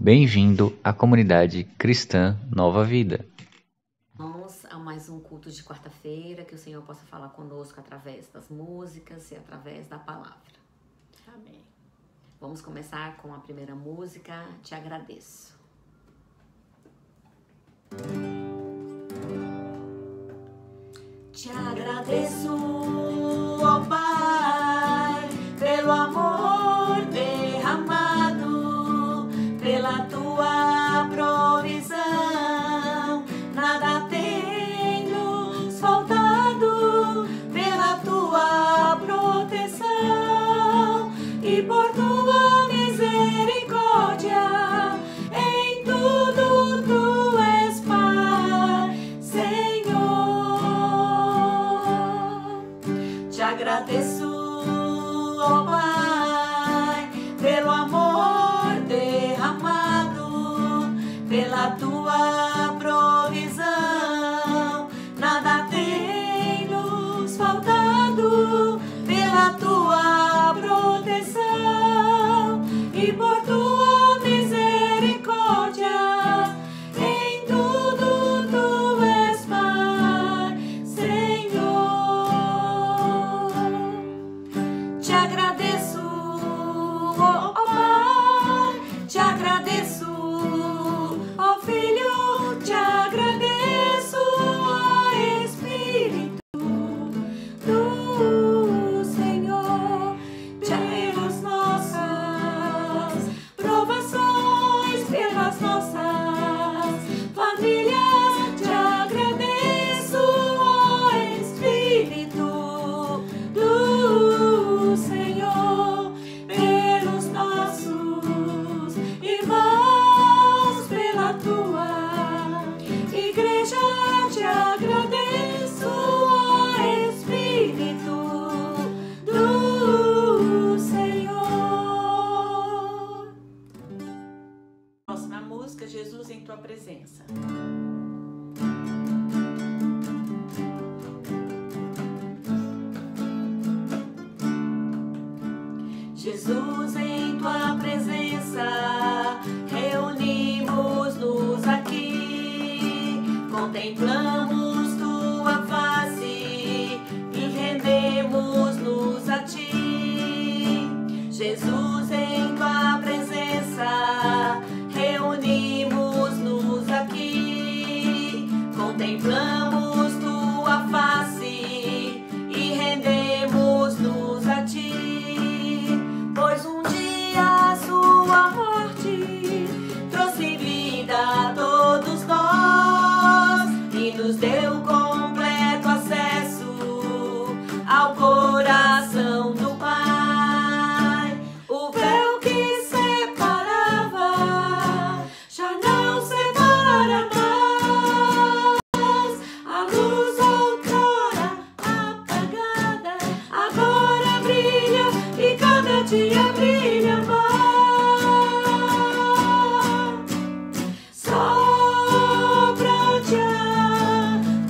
Bem-vindo à comunidade cristã Nova Vida. Vamos a mais um culto de quarta-feira, que o Senhor possa falar conosco através das músicas e através da palavra. Amém. Vamos começar com a primeira música, Te Agradeço. Te agradeço, ó Pai, pelo amor derramado, pela tua provisão. Nada tem nos faltado, pela tua proteção e por tua misericórdia. Em tudo tu és Pai, Senhor. Te agradeço, ó Pai, pelo amor derramado, pela tua provisão. Nada tem nos faltado, pela tua proteção e por tua misericórdia. Em tudo tu és Pai, Senhor. Te agradeço, ó Pai, te agradeço, ó Filho, te agradeço, ó Espírito do Senhor, pelas nossas provações, pelas nossas famílias. Te agradeço, ó Espírito do Senhor, pelos nossos irmãos, pela tua igreja. Te agradeço, ó Espírito do Senhor. Próxima música, Jesus em Tua Presença. Jesus, em tua presença, reunimos-nos aqui, contemplamos tua face e rendemos-nos a ti. Jesus, em tua presença, reunimos-nos aqui, contemplamos tua face e rendemos-nos a ti. Pois um dia a sua morte trouxe vida a todos nós e nos deu completo acesso ao coração do Pai. O véu que separava já não separa mais. A luz outrora apagada agora brilha e cada dia brilha mais. Só pra te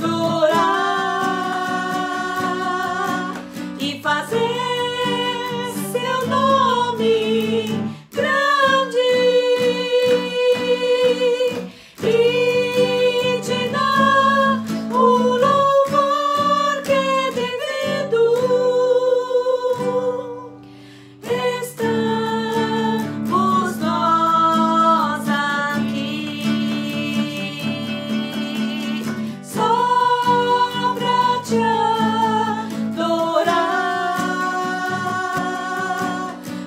adorar e fazer seu nome grande e te dar o louvor que é devido. Estamos nós aqui só pra te adorar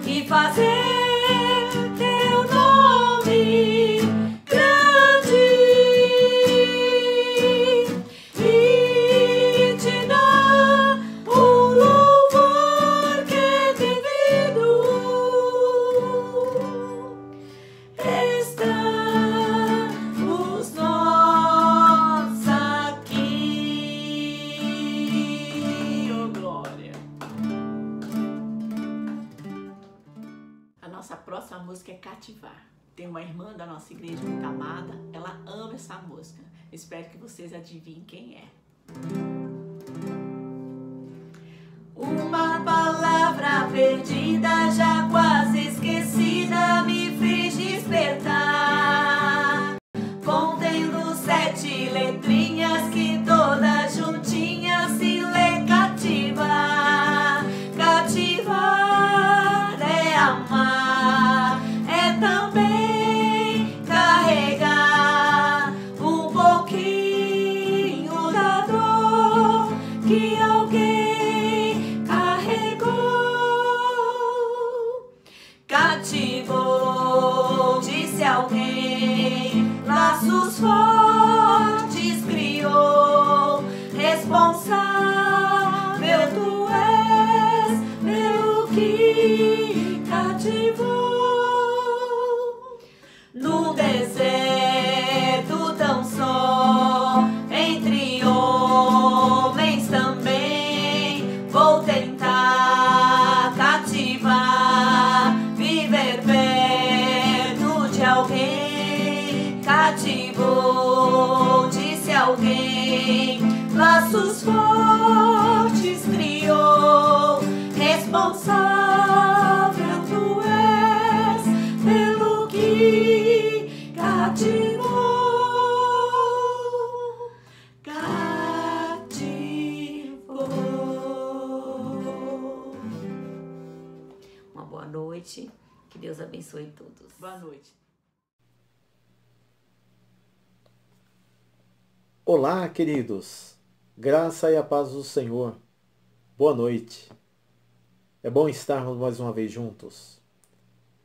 e fazer teu nome grande e te dar o louvor que é devido. Estamos nós aqui. Oh, glória. A nossa próxima música é Cativar. Tem uma irmã da nossa igreja muito amada, ela ama essa música. Espero que vocês adivinhem quem é. Uma palavra perdida, já quase esquecida, me fez despertar. bem, laços fortes criou, responsável tu és pelo que cativou. Uma boa noite, que Deus abençoe todos. Boa noite. Olá, queridos. Graça e a paz do Senhor. Boa noite. É bom estarmos mais uma vez juntos.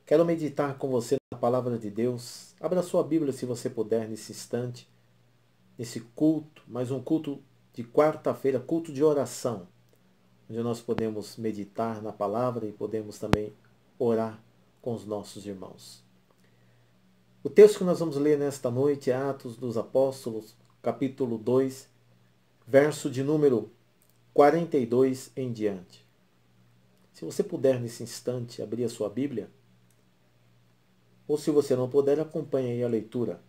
Quero meditar com você na palavra de Deus. Abra sua Bíblia se você puder nesse instante, nesse culto, mais um culto de quarta-feira, culto de oração, onde nós podemos meditar na palavra e podemos também orar com os nossos irmãos. O texto que nós vamos ler nesta noite é Atos dos Apóstolos, capítulo 2, verso de número 42 em diante. Se você puder nesse instante abrir a sua Bíblia, ou se você não puder, acompanhe aí a leitura.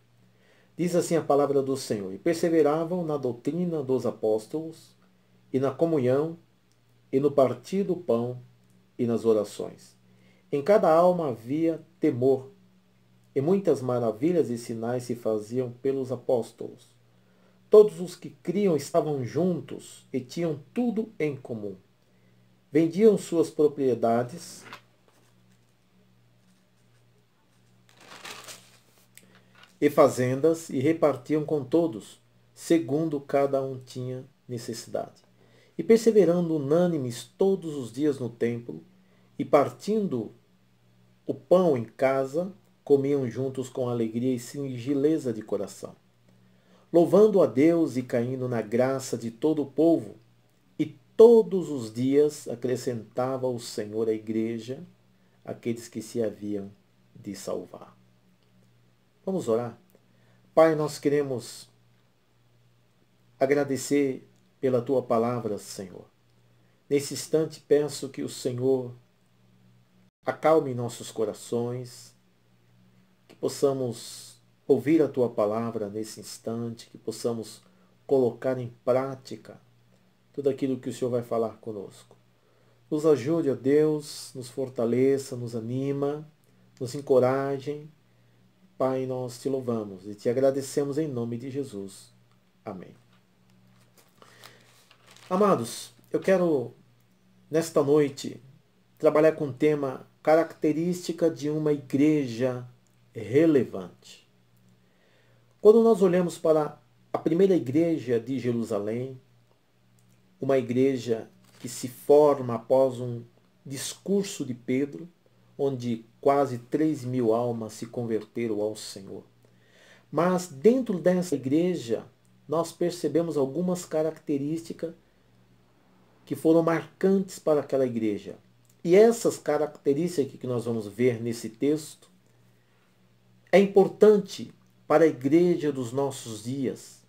Diz assim a palavra do Senhor: E perseveravam na doutrina dos apóstolos, e na comunhão, e no partir do pão, e nas orações. Em cada alma havia temor, e muitas maravilhas e sinais se faziam pelos apóstolos. Todos os que criam estavam juntos e tinham tudo em comum. Vendiam suas propriedades e fazendas e repartiam com todos, segundo cada um tinha necessidade. E perseverando unânimes todos os dias no templo, e partindo o pão em casa, comiam juntos com alegria e singeleza de coração, louvando a Deus e caindo na graça de todo o povo. E todos os dias acrescentava o Senhor à igreja aqueles que se haviam de salvar. Vamos orar? Pai, nós queremos agradecer pela Tua palavra, Senhor. Nesse instante peço que o Senhor acalme nossos corações, que possamos ouvir a Tua palavra nesse instante, que possamos colocar em prática tudo aquilo que o Senhor vai falar conosco. Nos ajude, ó Deus, nos fortaleça, nos anima, nos encoraje. Pai, nós te louvamos e te agradecemos em nome de Jesus. Amém. Amados, eu quero, nesta noite, trabalhar com o tema característica de uma igreja relevante. Quando nós olhamos para a primeira igreja de Jerusalém, uma igreja que se forma após um discurso de Pedro, onde quase 3.000 almas se converteram ao Senhor. Mas dentro dessa igreja, nós percebemos algumas características que foram marcantes para aquela igreja. E essas características que nós vamos ver nesse texto é importante para a igreja dos nossos dias,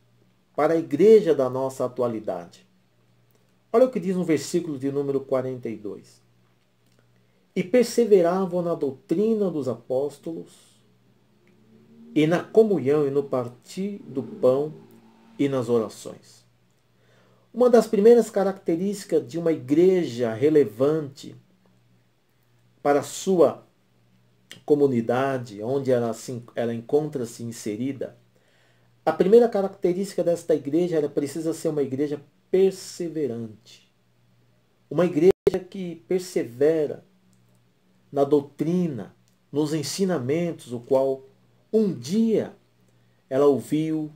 para a igreja da nossa atualidade. Olha o que diz no versículo de número 42. E perseveravam na doutrina dos apóstolos, e na comunhão e no partir do pão e nas orações. Uma das primeiras características de uma igreja relevante para a sua comunidade, onde ela encontra-se inserida, a primeira característica desta igreja, ela precisa ser uma igreja perseverante. Uma igreja que persevera na doutrina, nos ensinamentos, o qual um dia ela ouviu.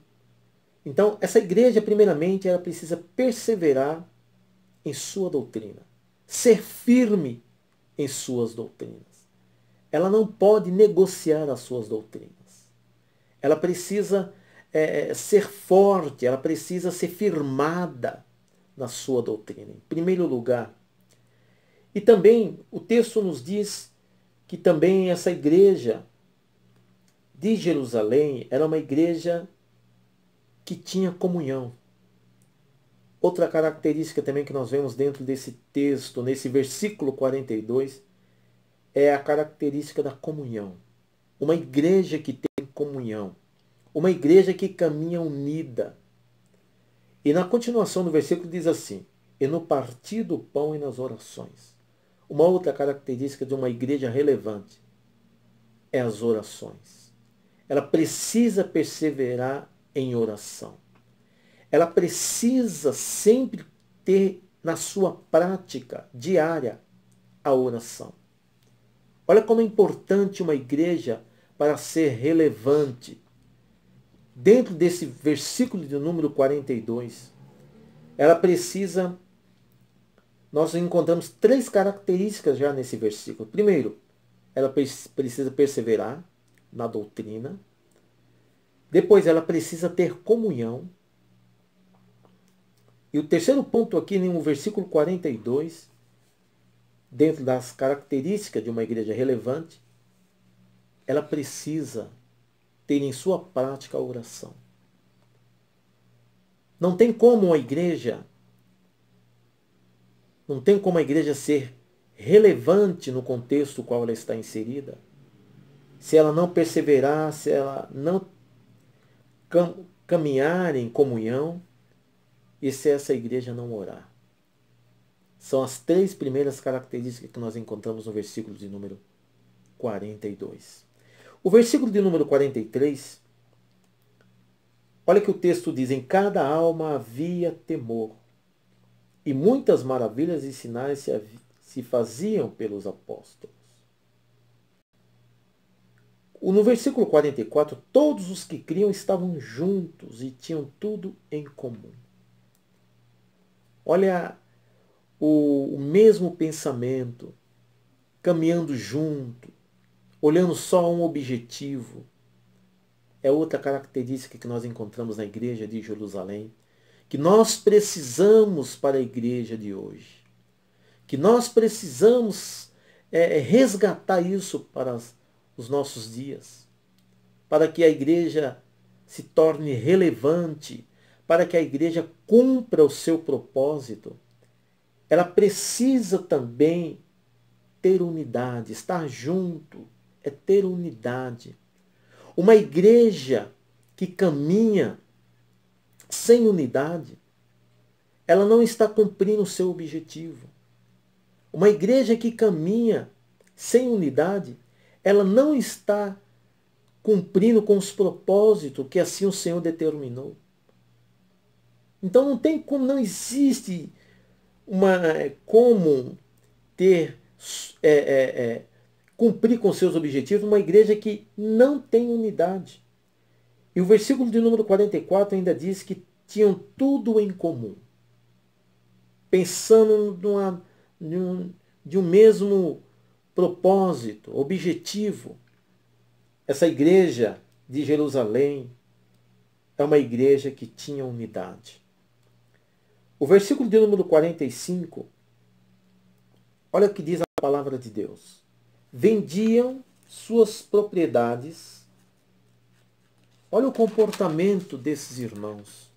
Então, essa igreja, primeiramente, ela precisa perseverar em sua doutrina, ser firme em suas doutrinas. Ela não pode negociar as suas doutrinas. Ela precisa ser forte, ela precisa ser firmada na sua doutrina, em primeiro lugar. E também o texto nos diz que também essa igreja de Jerusalém era uma igreja que tinha comunhão. Outra característica também que nós vemos dentro desse texto, nesse versículo 42, é a característica da comunhão. Uma igreja que tem comunhão. Uma igreja que caminha unida. E na continuação do versículo diz assim: e no partir do pão e nas orações. Uma outra característica de uma igreja relevante é as orações. Ela precisa perseverar em oração. Ela precisa sempre ter na sua prática diária a oração. Olha como é importante uma igreja para ser relevante. Dentro desse versículo de número 42, ela precisa, nós encontramos 3 características já nesse versículo. Primeiro, ela precisa perseverar na doutrina. Depois, ela precisa ter comunhão. E o terceiro ponto aqui no versículo 42, dentro das características de uma igreja relevante, ela precisa ter em sua prática a oração. Não tem como a igreja ser relevante no contexto no qual ela está inserida, se ela não perseverar, se ela não caminhar em comunhão e se essa igreja não orar. São as 3 primeiras características que nós encontramos no versículo de número 42. O versículo de número 43, olha que o texto diz: em cada alma havia temor, e muitas maravilhas e sinais se faziam pelos apóstolos. No versículo 44, todos os que criam estavam juntos e tinham tudo em comum. Olha o mesmo pensamento, caminhando junto, olhando só a um objetivo. É outra característica que nós encontramos na igreja de Jerusalém, que nós precisamos para a igreja de hoje. Que nós precisamos resgatar isso para os nossos dias. Para que a igreja se torne relevante, para que a igreja cumpra o seu propósito. Ela precisa também ter unidade, estar junto, é ter unidade. Uma igreja que caminha sem unidade, ela não está cumprindo o seu objetivo. Uma igreja que caminha sem unidade, ela não está cumprindo com os propósitos que assim o Senhor determinou. Então não tem como, não existe como ter cumprir com seus objetivos uma igreja que não tem unidade. E o versículo de número 44 ainda diz que tinham tudo em comum, pensando de um mesmo propósito, objetivo. Essa igreja de Jerusalém é uma igreja que tinha unidade. O versículo de número 45, olha o que diz a palavra de Deus. Vendiam suas propriedades. Olha o comportamento desses irmãos.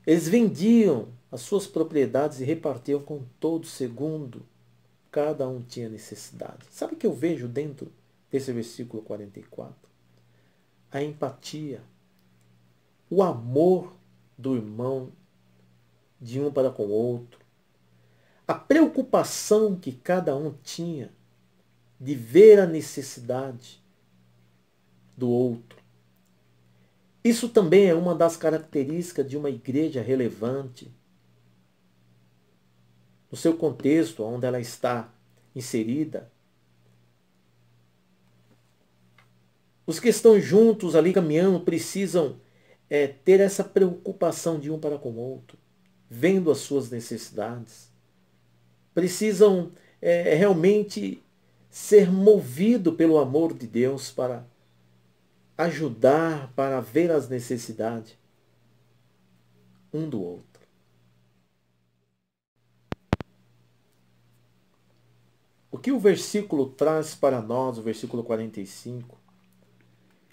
Eles vendiam as suas propriedades e repartiam com todos segundo cada um tinha necessidade. Sabe o que eu vejo dentro desse versículo 44? A empatia, o amor do irmão de um para com o outro, a preocupação que cada um tinha de ver a necessidade do outro. Isso também é uma das características de uma igreja relevante, no seu contexto, onde ela está inserida. Os que estão juntos ali caminhando precisam ter essa preocupação de um para com o outro, vendo as suas necessidades. Precisam realmente ser movido pelo amor de Deus para ajudar, para ver as necessidades um do outro. O que o versículo traz para nós, o versículo 45,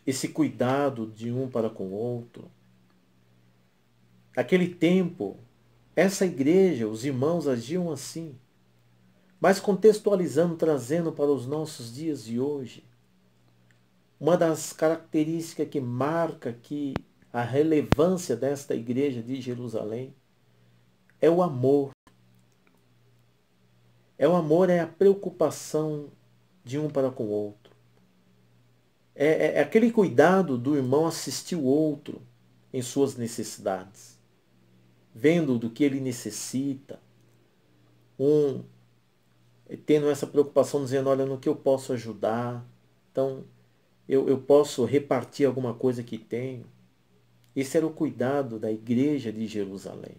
esse cuidado de um para com o outro. Naquele tempo, essa igreja, os irmãos agiam assim, mas contextualizando, trazendo para os nossos dias de hoje, uma das características que marca aqui a relevância desta igreja de Jerusalém, é o amor. É o amor, é a preocupação de um para com o outro. É aquele cuidado do irmão assistir o outro em suas necessidades, vendo do que ele necessita, tendo essa preocupação, dizendo, olha, no que eu posso ajudar, então eu posso repartir alguma coisa que tenho. Esse era o cuidado da igreja de Jerusalém.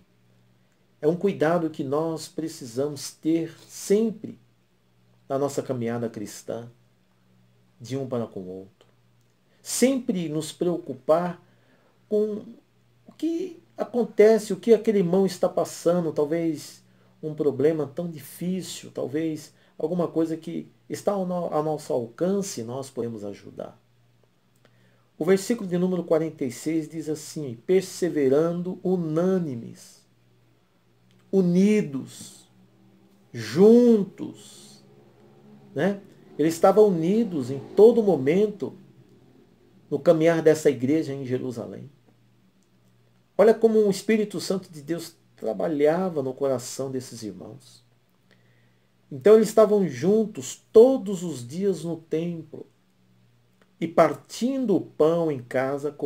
É um cuidado que nós precisamos ter sempre na nossa caminhada cristã, de um para com o outro. Sempre nos preocupar com o que acontece, o que aquele irmão está passando, talvez um problema tão difícil, talvez alguma coisa que está ao nosso alcance, nós podemos ajudar. O versículo de número 46 diz assim, perseverando unânimes, unidos, juntos, né? Eles estavam unidos em todo momento no caminhar dessa igreja em Jerusalém. Olha como o Espírito Santo de Deus trabalhava no coração desses irmãos. Então eles estavam juntos todos os dias no templo. E partindo o pão em casa,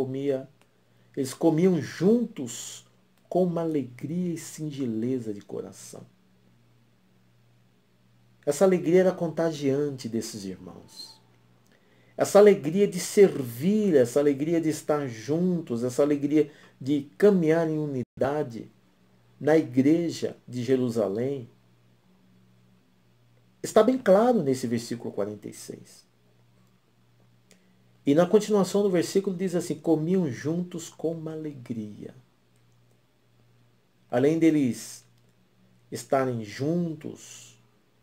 eles comiam juntos com uma alegria e singeleza de coração. Essa alegria era contagiante desses irmãos. Essa alegria de servir, essa alegria de estar juntos, essa alegria de caminhar em unidade na igreja de Jerusalém, está bem claro nesse versículo 46. E na continuação do versículo diz assim, comiam juntos com uma alegria. Além deles estarem juntos,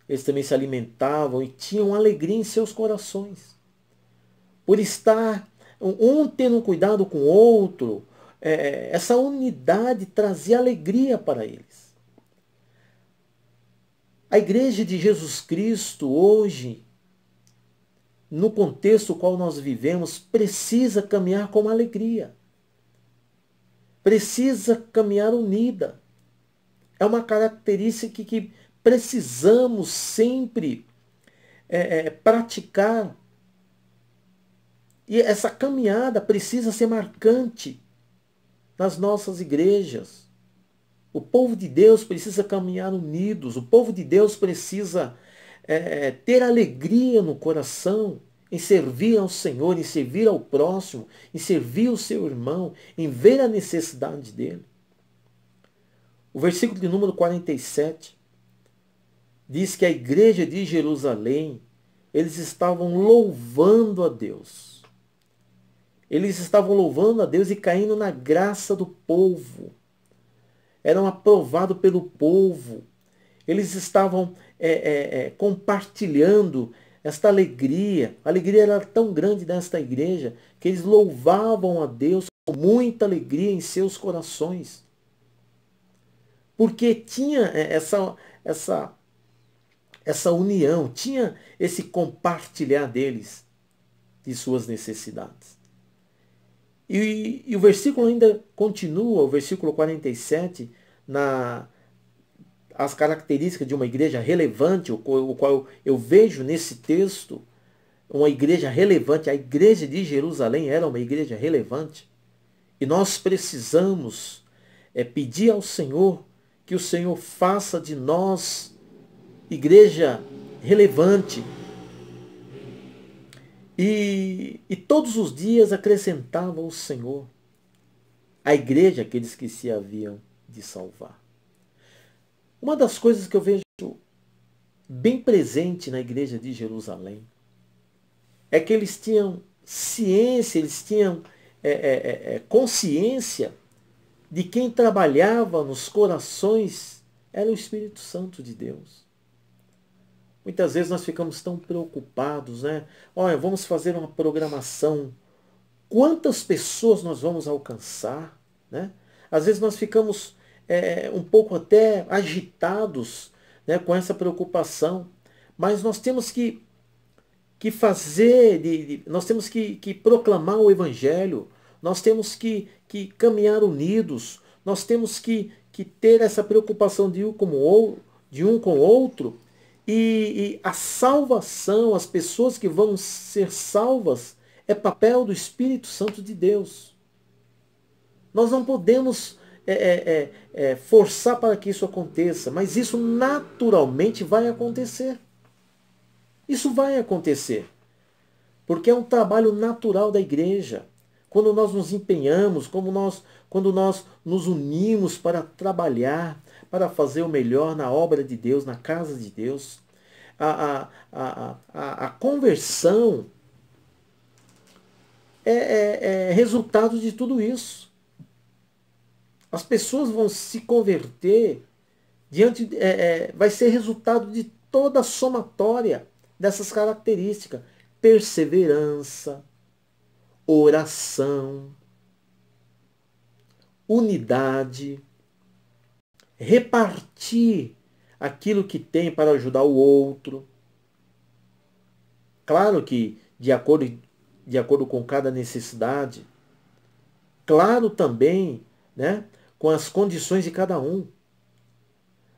eles também se alimentavam e tinham alegria em seus corações. Por estar um tendo cuidado com o outro, essa unidade trazia alegria para eles. A igreja de Jesus Cristo hoje, no contexto no qual nós vivemos, precisa caminhar com alegria. Precisa caminhar unida. É uma característica que precisamos sempre praticar. E essa caminhada precisa ser marcante nas nossas igrejas. O povo de Deus precisa caminhar unidos. O povo de Deus precisa ter alegria no coração em servir ao Senhor, em servir ao próximo, em servir o seu irmão, em ver a necessidade dele. O versículo de número 47 diz que a igreja de Jerusalém, eles estavam louvando a Deus. Eles estavam louvando a Deus e caindo na graça do povo. Eram aprovados pelo povo. Eles estavam compartilhando esta alegria. A alegria era tão grande nesta igreja que eles louvavam a Deus com muita alegria em seus corações. Porque tinha essa união, tinha esse compartilhar deles de suas necessidades. E o versículo ainda continua, o versículo 47, as características de uma igreja relevante, o qual eu vejo nesse texto, uma igreja relevante. A igreja de Jerusalém era uma igreja relevante. E nós precisamos pedir ao Senhor que o Senhor faça de nós igreja relevante. E todos os dias acrescentava o Senhor à igreja aqueles que se haviam de salvar. Uma das coisas que eu vejo bem presente na igreja de Jerusalém é que eles tinham ciência, eles tinham consciência de quem trabalhava nos corações era o Espírito Santo de Deus. Muitas vezes nós ficamos tão preocupados, né? Olha, vamos fazer uma programação. Quantas pessoas nós vamos alcançar, né? Às vezes nós ficamos um pouco até agitados, né, com essa preocupação. Mas nós temos que fazer, nós temos que proclamar o Evangelho. nós temos que caminhar unidos, nós temos que ter essa preocupação de um com o outro, e a salvação, as pessoas que vão ser salvas, é papel do Espírito Santo de Deus. Nós não podemos forçar para que isso aconteça, mas isso naturalmente vai acontecer. Isso vai acontecer, porque é um trabalho natural da igreja. Quando nós nos empenhamos, quando nós nos unimos para trabalhar, para fazer o melhor na obra de Deus, na casa de Deus, a conversão é resultado de tudo isso. As pessoas vão se converter vai ser resultado de toda a somatória dessas características: perseverança, oração, unidade, repartir aquilo que tem para ajudar o outro. Claro que de acordo com cada necessidade. Claro também, né, com as condições de cada um.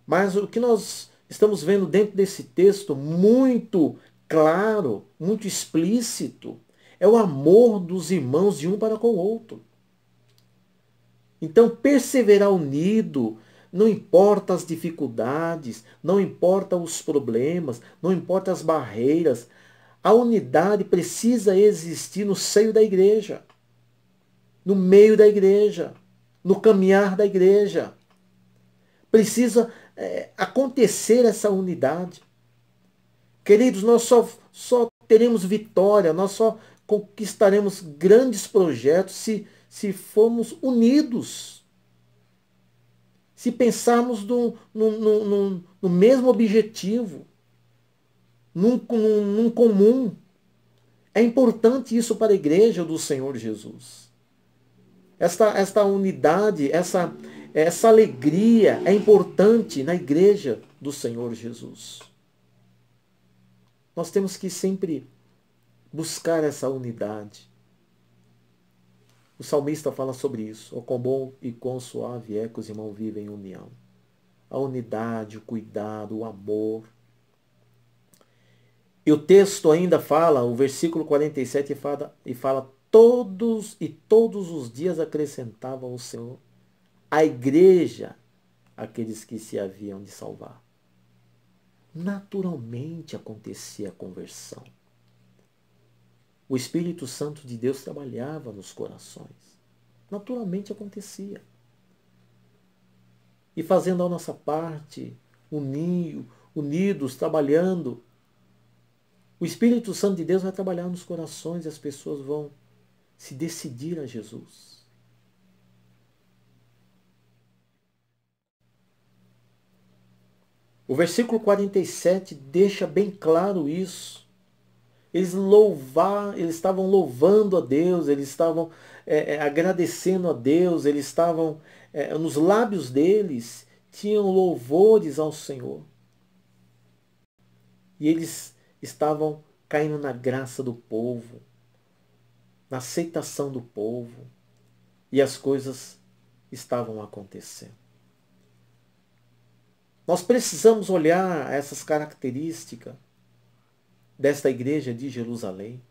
Mas o que nós estamos vendo dentro desse texto muito claro, muito explícito, é o amor dos irmãos de um para com o outro. Então, perseverar unido, não importa as dificuldades, não importa os problemas, não importa as barreiras, a unidade precisa existir no seio da igreja, no meio da igreja, no caminhar da igreja. Precisa acontecer essa unidade. Queridos, nós só teremos vitória, nós só conquistaremos grandes projetos se formos unidos. Se pensarmos no mesmo objetivo, num comum. É importante isso para a igreja do Senhor Jesus. Esta unidade, essa alegria é importante na igreja do Senhor Jesus. Nós temos que sempre buscar essa unidade. O salmista fala sobre isso. O quão bom e quão suave é que os irmãos vivem em união. A unidade, o cuidado, o amor. E o texto ainda fala, o versículo 47 fala todos os dias acrescentavam o Senhor à igreja aqueles que se haviam de salvar. Naturalmente acontecia a conversão. O Espírito Santo de Deus trabalhava nos corações. Naturalmente acontecia. E fazendo a nossa parte, unidos, trabalhando, o Espírito Santo de Deus vai trabalhar nos corações e as pessoas vão se decidir a Jesus. O versículo 47 deixa bem claro isso. Eles estavam louvando a Deus, eles estavam agradecendo a Deus, eles estavam, nos lábios deles, tinham louvores ao Senhor. E eles estavam caindo na graça do povo, na aceitação do povo, e as coisas estavam acontecendo. Nós precisamos olhar essas características desta igreja de Jerusalém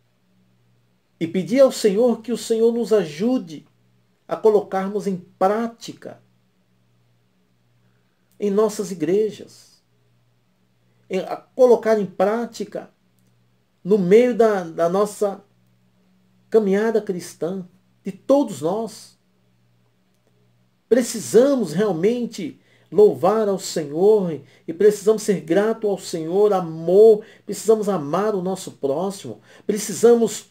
e pedir ao Senhor que o Senhor nos ajude a colocarmos em prática em nossas igrejas, a colocar em prática no meio da nossa caminhada cristã, de todos nós. Precisamos realmente louvar ao Senhor e precisamos ser gratos ao Senhor, precisamos amar o nosso próximo, precisamos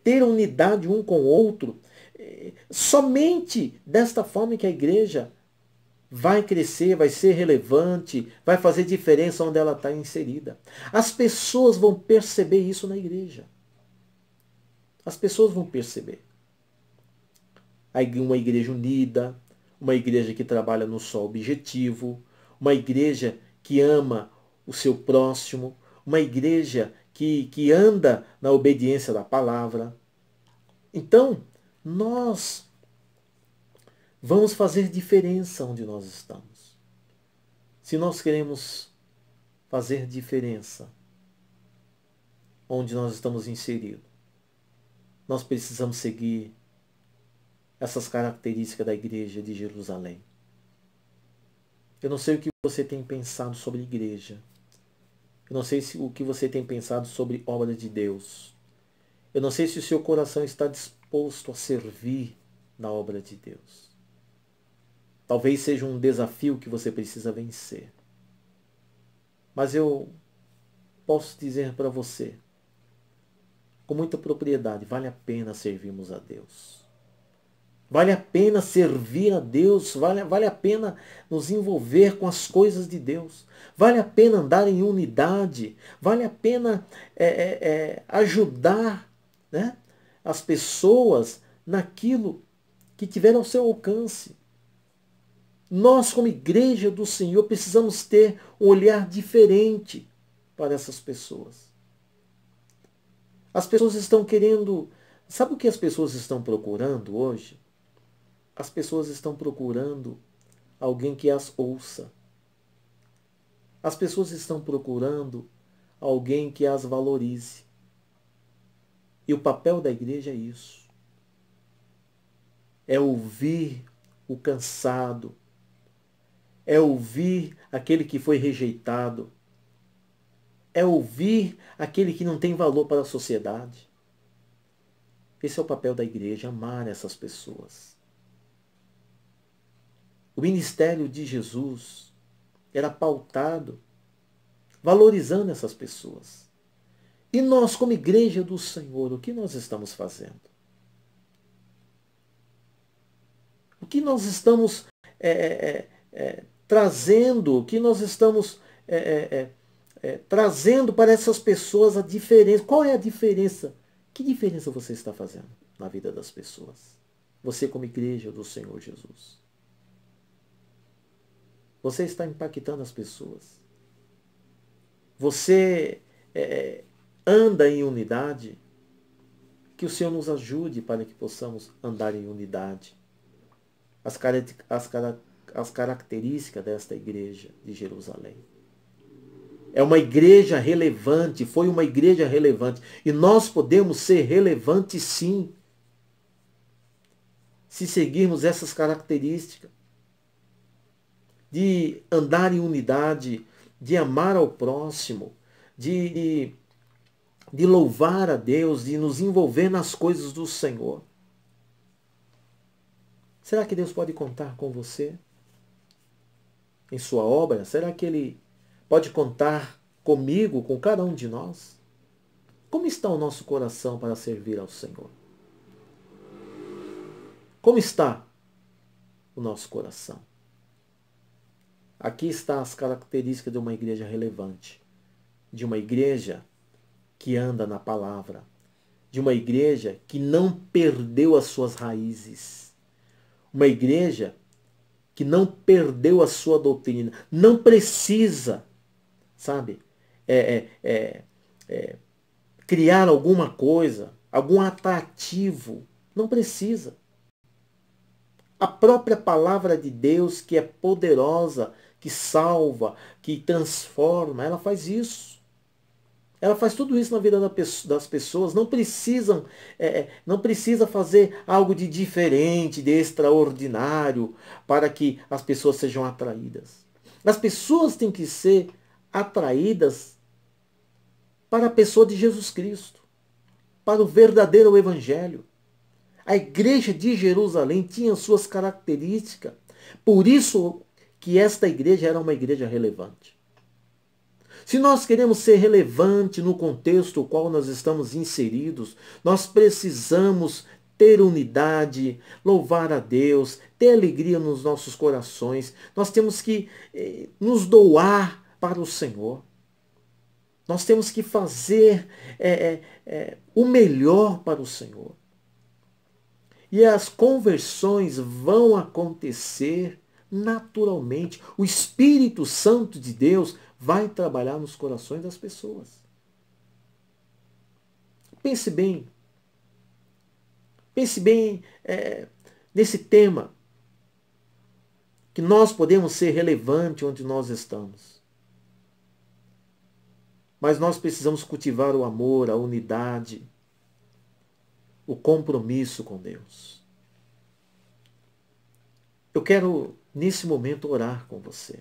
ter unidade um com o outro. Somente desta forma que a igreja vai crescer, vai ser relevante, vai fazer diferença onde ela está inserida. As pessoas vão perceber isso na igreja. As pessoas vão perceber. Uma igreja unida, uma igreja que trabalha no só objetivo, uma igreja que ama o seu próximo, uma igreja que anda na obediência da palavra. Então, nós vamos fazer diferença onde nós estamos. Se nós queremos fazer diferença onde nós estamos inseridos, nós precisamos seguir essas características da igreja de Jerusalém. Eu não sei o que você tem pensado sobre igreja. Eu não sei o que você tem pensado sobre obra de Deus. Eu não sei se o seu coração está disposto a servir na obra de Deus. Talvez seja um desafio que você precisa vencer. Mas eu posso dizer para você, com muita propriedade, vale a pena servirmos a Deus. Vale a pena servir a Deus, vale a pena nos envolver com as coisas de Deus. Vale a pena andar em unidade, vale a pena ajudar, né, as pessoas naquilo que tiver ao seu alcance. Nós, como igreja do Senhor, precisamos ter um olhar diferente para essas pessoas. As pessoas estão querendo... Sabe o que as pessoas estão procurando hoje? As pessoas estão procurando alguém que as ouça. As pessoas estão procurando alguém que as valorize. E o papel da igreja é isso. É ouvir o cansado. É ouvir aquele que foi rejeitado. É ouvir aquele que não tem valor para a sociedade. Esse é o papel da igreja, amar essas pessoas. O ministério de Jesus era pautado valorizando essas pessoas. E nós, como igreja do Senhor, o que nós estamos fazendo? O que nós estamos trazendo? O que nós estamos trazendo para essas pessoas a diferença? Qual é a diferença? Que diferença você está fazendo na vida das pessoas? Você como igreja do Senhor Jesus. Você está impactando as pessoas. Você anda em unidade. Que o Senhor nos ajude para que possamos andar em unidade. As características desta igreja de Jerusalém. É uma igreja relevante, foi uma igreja relevante. E nós podemos ser relevantes sim, se seguirmos essas características. De andar em unidade, de amar ao próximo, de louvar a Deus, de nos envolver nas coisas do Senhor. Será que Deus pode contar com você em sua obra? Será que Ele pode contar comigo, com cada um de nós? Como está o nosso coração para servir ao Senhor? Como está o nosso coração? Aqui estão as características de uma igreja relevante, de uma igreja que anda na palavra, de uma igreja que não perdeu as suas raízes, uma igreja que não perdeu a sua doutrina, não precisa, sabe, criar alguma coisa, algum atrativo, não precisa. A própria palavra de Deus, que é poderosa, que salva, que transforma, ela faz isso. Ela faz tudo isso na vida das pessoas. Não precisa fazer algo de diferente, de extraordinário, para que as pessoas sejam atraídas. As pessoas têm que ser atraídas para a pessoa de Jesus Cristo, para o verdadeiro Evangelho. A igreja de Jerusalém tinha suas características. Por isso que esta igreja era uma igreja relevante. Se nós queremos ser relevante no contexto no qual nós estamos inseridos, nós precisamos ter unidade, louvar a Deus, ter alegria nos nossos corações. Nós temos que nos doar para o Senhor. Nós temos que fazer o melhor para o Senhor. E as conversões vão acontecer naturalmente. O Espírito Santo de Deus vai trabalhar nos corações das pessoas. Pense bem. Pense bem nesse tema, que nós podemos ser relevantes onde nós estamos. Mas nós precisamos cultivar o amor, a unidade, o compromisso com Deus. Eu quero, nesse momento, orar com você.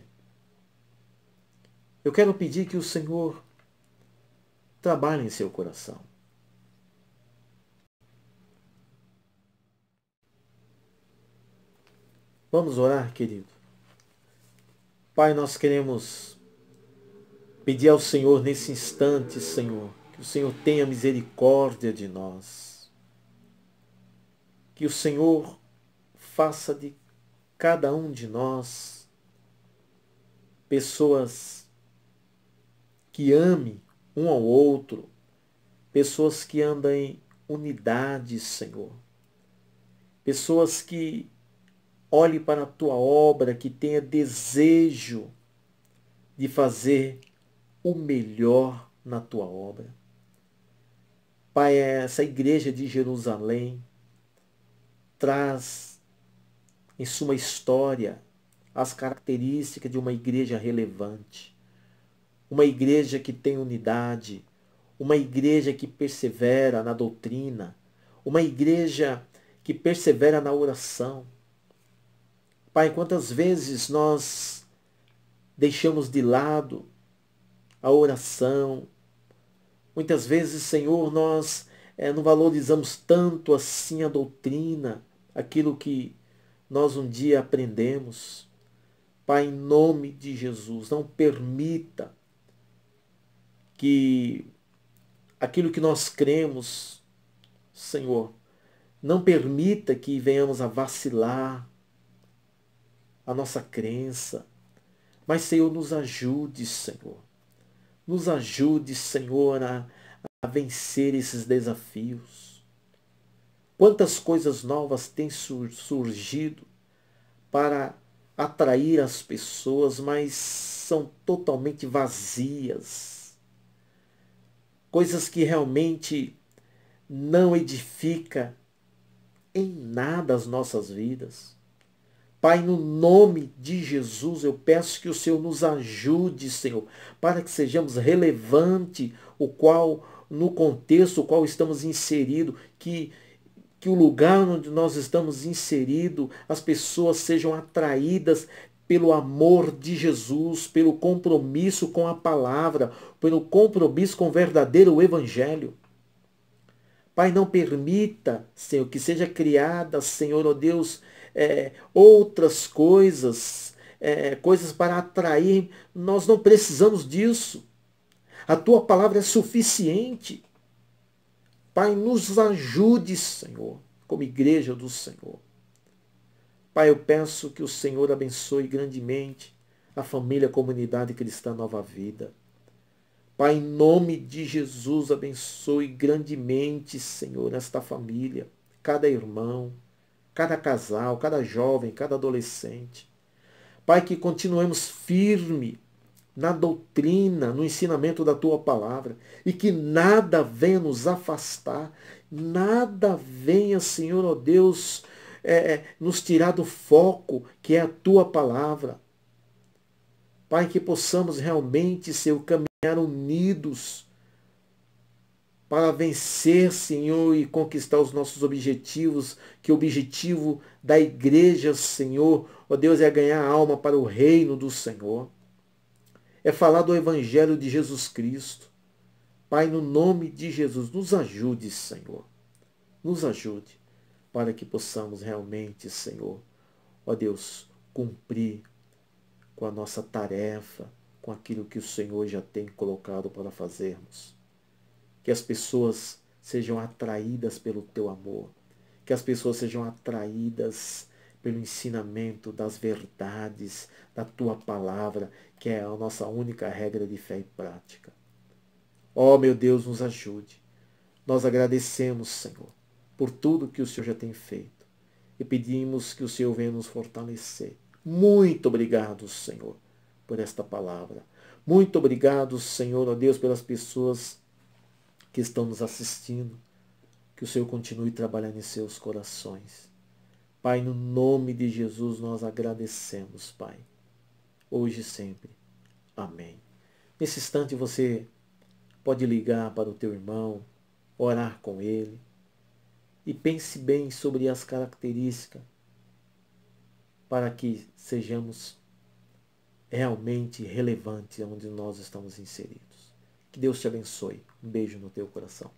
Eu quero pedir que o Senhor trabalhe em seu coração. Vamos orar, querido. Pai, nós queremos pedir ao Senhor nesse instante, Senhor, que o Senhor tenha misericórdia de nós. Que o Senhor faça de cada um de nós pessoas que amem um ao outro, pessoas que andam em unidade, Senhor. Pessoas que olhem para a tua obra, que tenha desejo de fazer o melhor na tua obra. Pai, essa igreja de Jerusalém traz em sua história as características de uma igreja relevante. Uma igreja que tem unidade, uma igreja que persevera na doutrina, uma igreja que persevera na oração. Pai, quantas vezes nós deixamos de lado a oração? Muitas vezes, Senhor, nós não valorizamos tanto assim a doutrina, aquilo que nós um dia aprendemos. Pai, em nome de Jesus, não permita que aquilo que nós cremos, Senhor, não permita que venhamos a vacilar a nossa crença. Mas, Senhor, nos ajude, Senhor. Nos ajude, Senhor, a vencer esses desafios. Quantas coisas novas têm surgido para atrair as pessoas, mas são totalmente vazias. Coisas que realmente não edificam em nada as nossas vidas. Pai, no nome de Jesus, eu peço que o Senhor nos ajude, Senhor, para que sejamos relevantes, no contexto no qual estamos inseridos, que o lugar onde nós estamos inseridos, as pessoas sejam atraídas pelo amor de Jesus, pelo compromisso com a palavra, pelo compromisso com o verdadeiro evangelho. Pai, não permita, Senhor, que seja criada, Senhor, ó Deus, outras coisas, coisas para atrair. Nós não precisamos disso. A tua palavra é suficiente. Pai, nos ajude, Senhor, como igreja do Senhor. Pai, eu peço que o Senhor abençoe grandemente a família, a comunidade cristã Nova Vida. Pai, em nome de Jesus, abençoe grandemente, Senhor, esta família, cada irmão, cada casal, cada jovem, cada adolescente. Pai, que continuemos firme na doutrina, no ensinamento da Tua palavra, e que nada venha nos afastar, nada venha, Senhor, ó Deus, nos tirar do foco que é a Tua palavra. Pai, que possamos realmente, Senhor, caminhar unidos para vencer, Senhor, e conquistar os nossos objetivos, que o objetivo da igreja, Senhor, ó Deus, é ganhar alma para o reino do Senhor. É falar do Evangelho de Jesus Cristo. Pai, no nome de Jesus, nos ajude, Senhor. Nos ajude para que possamos realmente, Senhor, ó Deus, cumprir com a nossa tarefa, com aquilo que o Senhor já tem colocado para fazermos. Que as pessoas sejam atraídas pelo Teu amor. Que as pessoas sejam atraídas pelo ensinamento das verdades da Tua palavra, que é a nossa única regra de fé e prática. Ó, meu Deus, nos ajude. Nós agradecemos, Senhor, por tudo que o Senhor já tem feito. E pedimos que o Senhor venha nos fortalecer. Muito obrigado, Senhor, por esta palavra. Muito obrigado, Senhor, ó Deus, pelas pessoas que estão nos assistindo. Que o Senhor continue trabalhando em seus corações. Pai, no nome de Jesus nós agradecemos, Pai. Hoje e sempre. Amém. Nesse instante você pode ligar para o teu irmão, orar com ele e pense bem sobre as características para que sejamos realmente relevantes onde nós estamos inseridos. Que Deus te abençoe. Um beijo no teu coração.